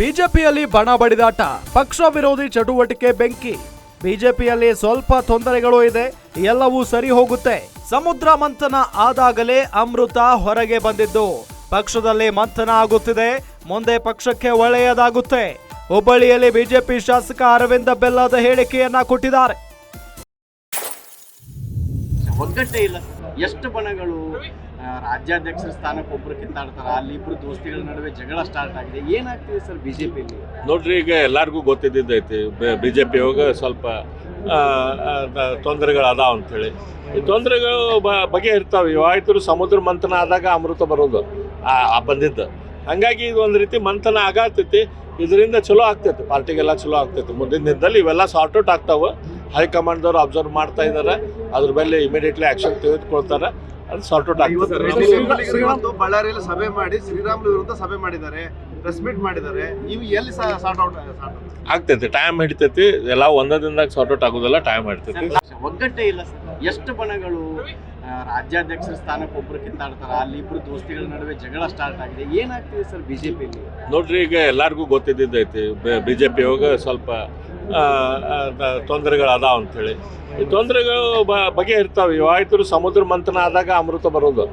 ಬಿಜೆಪಿಯಲ್ಲಿ ಬಣ ಬಡಿದಾಟ, ಪಕ್ಷ ವಿರೋಧಿ ಚಟುವಟಿಕೆ ಬೆಂಕಿ. ಬಿಜೆಪಿಯಲ್ಲಿ ಸ್ವಲ್ಪ ತೊಂದರೆಗಳು ಇದೆ, ಎಲ್ಲವೂ ಸರಿ ಹೋಗುತ್ತೆ. ಸಮುದ್ರ ಮಂಥನ ಆದಾಗಲೇ ಅಮೃತ ಹೊರಗೆ ಬಂದಿದ್ದು, ಪಕ್ಷದಲ್ಲಿ ಮಂಥನ ಆಗುತ್ತಿದೆ, ಮುಂದೆ ಪಕ್ಷಕ್ಕೆ ಒಳ್ಳೆಯದಾಗುತ್ತೆ. ಹುಬ್ಬಳ್ಳಿಯಲ್ಲಿ ಬಿಜೆಪಿ ಶಾಸಕ ಅರವಿಂದ ಬೆಲ್ಲದ ಹೇಳಿಕೆಯನ್ನ ಕೊಟ್ಟಿದ್ದಾರೆ. ಒಗ್ಗಟ್ಟೇ ಇಲ್ಲ. ಎಷ್ಟು ಬಣಗಳು ರಾಜ್ಯಾಧ್ಯಕ್ಷರ ಸ್ಥಾನಕ್ಕೆ ಒಬ್ರು ಕಿತ್ತಾಡ್ತಾರ, ಅಲ್ಲಿ ಇಬ್ರು ದೋಸ್ತಿಗಳ ನಡುವೆ ಜಗಳ ಸ್ಟಾರ್ಟ್ ಆಗಿದೆ. ಏನಾಗ್ತಿದೆ ಸರ್ ಬಿಜೆಪಿಯಲ್ಲಿ? ನೋಡ್ರಿ, ಈಗ ಎಲ್ಲರಿಗೂ ಗೊತ್ತಿದ್ದೈತಿ ಬಿಜೆಪಿ ಒಳಗೆ ಸ್ವಲ್ಪ ತೊಂದರೆಗಳದಾವ ಅಂಥೇಳಿ. ಈ ತೊಂದರೆಗಳು ಬಗೆಹರಿತಾವೆ. ಇವಾಯ್ತು ಸಮುದ್ರ ಮಂಥನ ಆದಾಗ ಅಮೃತ ಬರೋದು ಬಂದಿದ್ದು. ಹಾಗಾಗಿ ಇದು ಒಂದು ರೀತಿ ಮಂಥನ ಆಗತೈತಿ. ಇದರಿಂದ ಚಲೋ ಆಗ್ತೈತಿ, ಪಾರ್ಟಿಗೆಲ್ಲ ಚಲೋ ಆಗ್ತೈತಿ. ಮುಂದಿನ ದಿನದಲ್ಲಿ ಇವೆಲ್ಲ ಸಾರ್ಟ್ ಔಟ್ ಆಗ್ತಾವೆ. ಹೈಕಮಾಂಡ್ದವ್ರು ಅಬ್ಸರ್ವ್ ಮಾಡ್ತಾ ಇದ್ದಾರೆ, ಅದ್ರ ಮೇಲೆ ಇಮಿಡಿಯೇಟ್ಲಿ ಆಕ್ಷನ್ ತೆಗೆದುಕೊಳ್ತಾರೆ. ಅದು ಸಾರ್ಟ್ ಔಟ್ ಆಗ್ತದೆ. ಬಳ್ಳಾರಿಯಲ್ಲಿ ಸಭೆ ಮಾಡಿ ಶ್ರೀರಾಮುಲು ವಿರುದ್ಧ ಸಭೆ ಮಾಡಿದ್ದಾರೆ, ಪ್ರೆಸ್ ಮೀಟ್ ಮಾಡಿದ್ದಾರೆ. ಇವು ಎಲ್ಲಿ ಸಾರ್ಟ್ ಔಟ್ ಆಗ್ತೈತಿ? ಟೈಮ್ ಹಿಡಿತೈತಿ. ಎಲ್ಲ ಒಂದೇ ದಿನದಾಗ ಸಾರ್ಟ್ ಔಟ್ ಆಗೋದೆಲ್ಲ ಟೈಮ್ ಹಿಡಿತೈತಿ. ಒಗ್ಗಟ್ಟೇ ಇಲ್ಲ ಸರ್. ಎಷ್ಟು ಬಣಗಳು ರಾಜ್ಯಾಧ್ಯಕ್ಷರ ಸ್ಥಾನಕ್ಕೆ ಒಬ್ರು ಕಿತ್ತಾಡ್ತಾರ, ಅಲ್ಲಿ ಇಬ್ರು ದೋಸ್ತಿಗಳ ನಡುವೆ ಜಗಳ ಸ್ಟಾರ್ಟ್ ಆಗಿದೆ. ಏನಾಗ್ತಿದೆ ಸರ್ ಬಿಜೆಪಿಯಲ್ಲಿ? ನೋಡ್ರಿ, ಈಗ ಎಲ್ಲರಿಗೂ ಗೊತ್ತಿದ್ದೈತಿ ಬಿಜೆಪಿ ಒಳಗೆ ಸ್ವಲ್ಪ ತೊಂದರೆಗಳದಾವ ಅಂಥೇಳಿ. ಈ ತೊಂದರೆಗಳು ಬಗೆಹರಿತಾವೆ. ಇವಾಯ್ತು ಸಮುದ್ರ ಮಂಥನ ಆದಾಗ ಅಮೃತ ಬರೋದು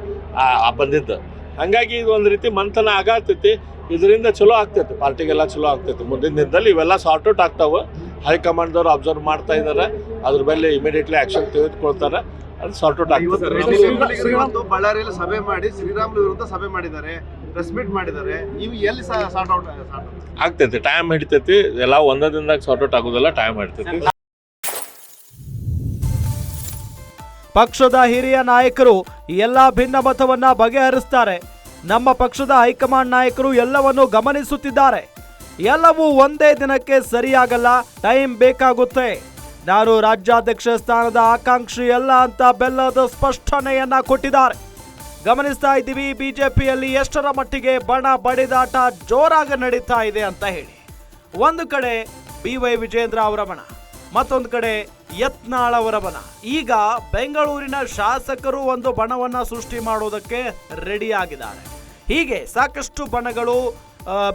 ಬಂದಿದ್ದು. ಹಾಗಾಗಿ ಇದು ಒಂದು ರೀತಿ ಮಂಥನ ಆಗತೈತಿ. ಇದರಿಂದ ಚಲೋ ಆಗ್ತೈತಿ, ಪಾರ್ಟಿಗೆಲ್ಲ ಚಲೋ ಆಗ್ತೈತಿ. ಮುಂದಿನ ದಿನದಲ್ಲಿ ಇವೆಲ್ಲ ಸಾರ್ಟ್ ಔಟ್ ಆಗ್ತಾವೆ. ಹೈಕಮಾಂಡ್ದವ್ರು ಅಬ್ಸರ್ವ್ ಮಾಡ್ತಾ ಇದ್ದಾರೆ, ಅದ್ರ ಮೇಲೆ ಇಮಿಡಿಯೇಟ್ಲಿ ಆಕ್ಷನ್ ತೆಗೆದುಕೊಳ್ತಾರೆ. ಅದು ಸಾರ್ಟ್ ಔಟ್ ಆಗ್ತದೆ. ಬಳ್ಳಾರಿಯಲ್ಲಿ ಸಭೆ ಮಾಡಿ ಶ್ರೀರಾಮುಲು ವಿರುದ್ಧ ಸಭೆ ಮಾಡಿದ್ದಾರೆ, ಪ್ರೆಸ್ ಮೀಟ್ ಮಾಡಿದ್ದಾರೆ. ಇವು ಎಲ್ಲಿ ಸಾರ್ಟ್ ಔಟ್ ಆಗ್ತೈತಿ? ಟೈಮ್ ಹಿಡಿತೈತಿ. ಎಲ್ಲ ಒಂದೇ ದಿನದಾಗ ಸಾರ್ಟ್ ಔಟ್ ಆಗೋದೆಲ್ಲ ಟೈಮ್ ಹಿಡಿತೈತಿ. ಪಕ್ಷದ ಹಿರಿಯ ನಾಯಕರು ಎಲ್ಲ ಭಿನ್ನಮತವನ್ನ ಬಗೆಹರಿಸ್ತಾರೆ. ನಮ್ಮ ಪಕ್ಷದ ಹೈಕಮಾಂಡ್ ನಾಯಕರು ಎಲ್ಲವನ್ನು ಗಮನಿಸುತ್ತಿದ್ದಾರೆ. ಎಲ್ಲವೂ ಒಂದೇ ದಿನಕ್ಕೆ ಸರಿಯಾಗಲ್ಲ, ಟೈಮ್ ಬೇಕಾಗುತ್ತೆ. ನಾನು ರಾಜ್ಯಾಧ್ಯಕ್ಷ ಸ್ಥಾನದ ಆಕಾಂಕ್ಷಿ ಅಲ್ಲ ಅಂತ ಬೆಲ್ಲದ ಸ್ಪಷ್ಟನೆಯನ್ನ ಕೊಟ್ಟಿದ್ದಾರೆ. ಗಮನಿಸ್ತಾ ಇದ್ದೀವಿ ಬಿಜೆಪಿಯಲ್ಲಿ ಎಷ್ಟರ ಮಟ್ಟಿಗೆ ಬಣ ಬಡಿದಾಟ ಜೋರಾಗಿ ನಡೀತಾ ಇದೆ ಅಂತ ಹೇಳಿ. ಒಂದು ಕಡೆ BY ವಿಜೇಂದ್ರ ಅವರ ಬಣ, ಮತ್ತೊಂದು ಕಡೆ ಯತ್ನಾಳ್ ಅವರ ಬಣ. ಈಗ ಬೆಂಗಳೂರಿನ ಶಾಸಕರು ಒಂದು ಬಣವನ್ನ ಸೃಷ್ಟಿ ಮಾಡೋದಕ್ಕೆ ರೆಡಿ ಆಗಿದ್ದಾರೆ. ಹೀಗೆ ಸಾಕಷ್ಟು ಬಣಗಳು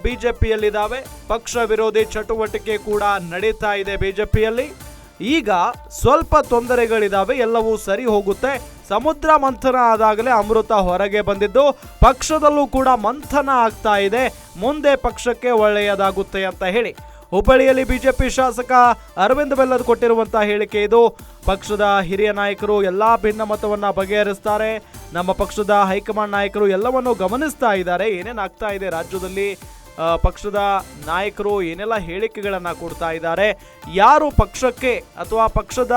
ಬಿಜೆಪಿಯಲ್ಲಿದ್ದಾವೆ. ಪಕ್ಷ ವಿರೋಧಿ ಚಟುವಟಿಕೆ ಕೂಡ ನಡೀತಾ ಇದೆ ಬಿಜೆಪಿಯಲ್ಲಿ. ಈಗ ಸ್ವಲ್ಪ ತೊಂದರೆಗಳಿದಾವೆ, ಎಲ್ಲವೂ ಸರಿ ಹೋಗುತ್ತೆ. ಸಮುದ್ರ ಮಂಥನ ಆದಾಗಲೇ ಅಮೃತ ಹೊರಗೆ ಬಂದಿದ್ದು, ಪಕ್ಷದಲ್ಲೂ ಕೂಡ ಮಂಥನ ಆಗ್ತಾ ಇದೆ, ಮುಂದೆ ಪಕ್ಷಕ್ಕೆ ಒಳ್ಳೆಯದಾಗುತ್ತೆ ಅಂತ ಹೇಳಿ ಹುಬ್ಬಳ್ಳಿಯಲ್ಲಿ ಬಿಜೆಪಿ ಶಾಸಕ ಅರವಿಂದ ಬೆಲ್ಲದ್ ಕೊಟ್ಟಿರುವಂತಹ ಹೇಳಿಕೆ ಇದು. ಪಕ್ಷದ ಹಿರಿಯ ನಾಯಕರು ಎಲ್ಲಾ ಭಿನ್ನಮತವನ್ನ ಬಗೆಹರಿಸ್ತಾರೆ. ನಮ್ಮ ಪಕ್ಷದ ಹೈಕಮಾಂಡ್ ನಾಯಕರು ಎಲ್ಲವನ್ನು ಗಮನಿಸ್ತಾ ಇದ್ದಾರೆ. ಏನೇನಾಗ್ತಾ ಇದೆ ರಾಜ್ಯದಲ್ಲಿ, ಪಕ್ಷದ ನಾಯಕರು ಏನೆಲ್ಲ ಹೇಳಿಕೆಗಳನ್ನ ಕೊಡ್ತಾ ಇದ್ದಾರೆ, ಯಾರು ಪಕ್ಷಕ್ಕೆ ಅಥವಾ ಪಕ್ಷದ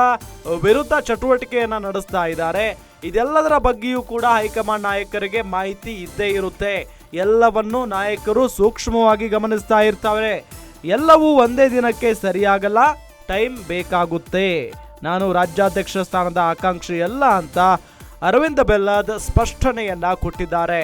ವಿರುದ್ಧ ಚಟುವಟಿಕೆಯನ್ನ ನಡೆಸ್ತಾ ಇದ್ದಾರೆ, ಇದೆಲ್ಲದರ ಬಗ್ಗೆಯೂ ಕೂಡ ಹೈಕಮಾಂಡ್ ನಾಯಕರಿಗೆ ಮಾಹಿತಿ ಇದ್ದೇ ಇರುತ್ತೆ. ಎಲ್ಲವನ್ನು ನಾಯಕರು ಸೂಕ್ಷ್ಮವಾಗಿ ಗಮನಿಸ್ತಾ ಇರ್ತಾರೆ. ಎಲ್ಲವೂ ಒಂದೇ ದಿನಕ್ಕೆ ಸರಿಯಾಗಲ್ಲ, ಟೈಮ್ ಬೇಕಾಗುತ್ತೆ. ನಾನು ರಾಜ್ಯಾಧ್ಯಕ್ಷ ಸ್ಥಾನದ ಆಕಾಂಕ್ಷಿ ಅಲ್ಲ ಅಂತ ಅರವಿಂದ ಬೆಲ್ಲದ್ ಸ್ಪಷ್ಟನೆಯನ್ನ ಕೊಟ್ಟಿದ್ದಾರೆ.